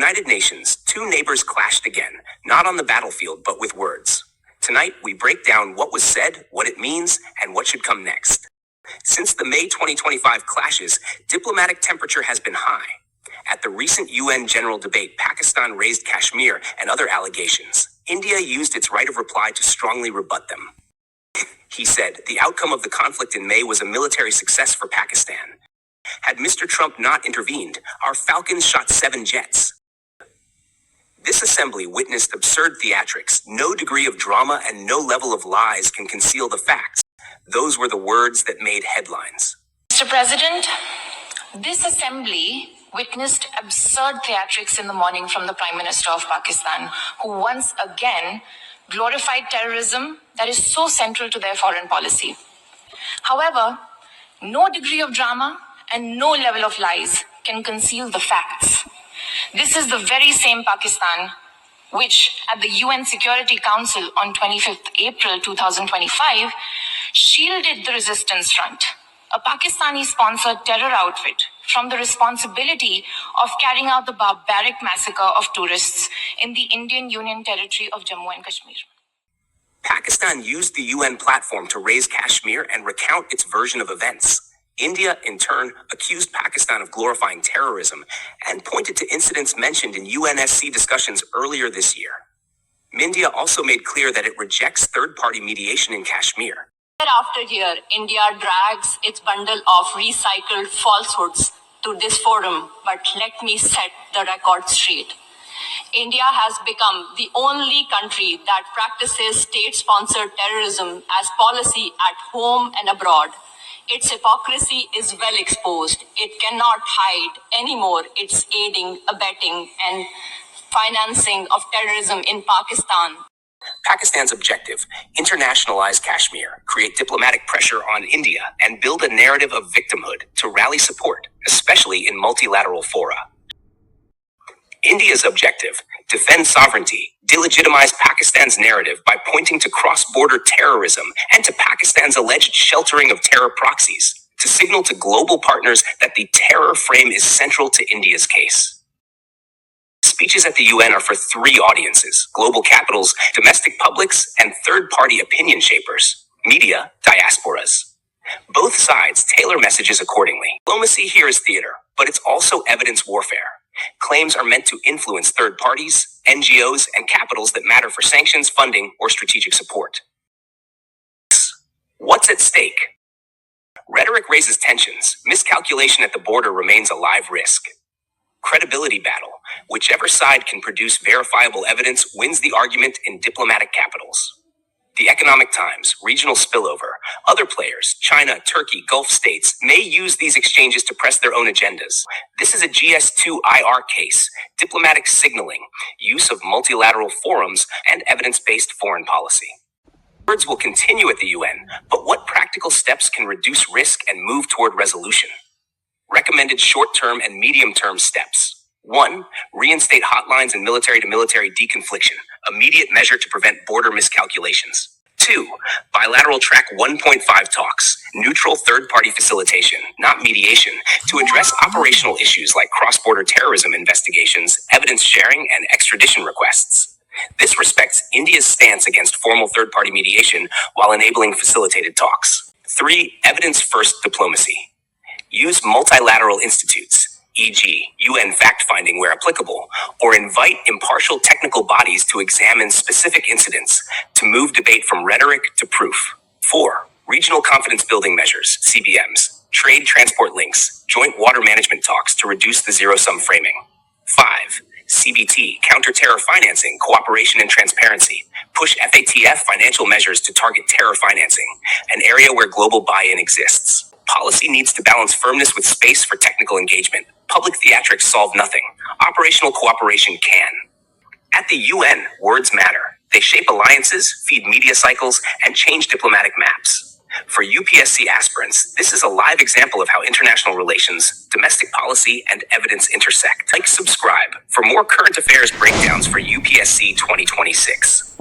United Nations, two neighbors clashed again, not on the battlefield, but with words. Tonight, we break down what was said, what it means, and what should come next. Since the May 2025 clashes, diplomatic temperature has been high. At the recent UN General Debate, Pakistan raised Kashmir and other allegations. India used its right of reply to strongly rebut them. He said, the outcome of the conflict in May was a military success for Pakistan. Had Mr. Trump not intervened, our Falcons shot 7 jets. This assembly witnessed absurd theatrics. No degree of drama and no level of lies can conceal the facts. Those were the words that made headlines. Mr. President, this assembly witnessed absurd theatrics in the morning from the Prime Minister of Pakistan, who once again glorified terrorism that is so central to their foreign policy. However, no degree of drama and no level of lies can conceal the facts. This is the very same Pakistan which, at the UN Security Council on 25th April 2025, shielded the Resistance Front, a Pakistani-sponsored terror outfit, from the responsibility of carrying out the barbaric massacre of tourists in the Indian Union territory of Jammu and Kashmir. Pakistan used the UN platform to raise Kashmir and recount its version of events. India, in turn, accused Pakistan of glorifying terrorism and pointed to incidents mentioned in UNSC discussions earlier this year. India also made clear that it rejects third-party mediation in Kashmir. Year after year, India drags its bundle of recycled falsehoods to this forum, but let me set the record straight. India has become the only country that practices state-sponsored terrorism as policy at home and abroad. Its hypocrisy is well exposed. It cannot hide anymore its aiding, abetting, and financing of terrorism in Pakistan. Pakistan's objective: internationalize Kashmir, create diplomatic pressure on India, and build a narrative of victimhood to rally support, especially in multilateral fora. India's objective: defend sovereignty, delegitimize Pakistan's narrative by pointing to cross-border terrorism and to Pakistan's alleged sheltering of terror proxies, to signal to global partners that the terror frame is central to India's case. Speeches at the UN are for 3 audiences: global capitals, domestic publics, and third-party opinion shapers, media, diasporas. Both sides tailor messages accordingly. Diplomacy here is theater, but it's also evidence warfare. Claims are meant to influence third parties, NGOs, and capitals that matter for sanctions, funding, or strategic support. What's at stake? Rhetoric raises tensions. Miscalculation at the border remains a live risk. Credibility battle. Whichever side can produce verifiable evidence wins the argument in diplomatic capitals. The Economic Times, regional spillover. Other players, China, Turkey, Gulf states, may use these exchanges to press their own agendas. This is a GS2IR case, diplomatic signaling, use of multilateral forums, and evidence-based foreign policy. Words will continue at the UN, but what practical steps can reduce risk and move toward resolution? Recommended short-term and medium-term steps. 1. Reinstate hotlines and military-to-military deconfliction, immediate measure to prevent border miscalculations. 2. Bilateral track 1.5 talks, neutral third-party facilitation, not mediation, to address operational issues like cross-border terrorism investigations, evidence sharing, and extradition requests. This respects India's stance against formal third-party mediation while enabling facilitated talks. 3. Evidence-first diplomacy. Use multilateral institutes, e.g., UN fact-finding where applicable, or invite impartial technical bodies to examine specific incidents to move debate from rhetoric to proof. 4. Regional confidence-building measures, CBMs, trade transport links, joint water management talks to reduce the zero-sum framing. 5. CBT, counter-terror financing, cooperation and transparency. Push FATF financial measures to target terror financing, an area where global buy-in exists. Policy needs to balance firmness with space for technical engagement. Public theatrics solve nothing. Operational cooperation can. At the UN, words matter. They shape alliances, feed media cycles, and change diplomatic maps. For UPSC aspirants, this is a live example of how international relations, domestic policy, and evidence intersect. Like, subscribe for more current affairs breakdowns for UPSC 2026.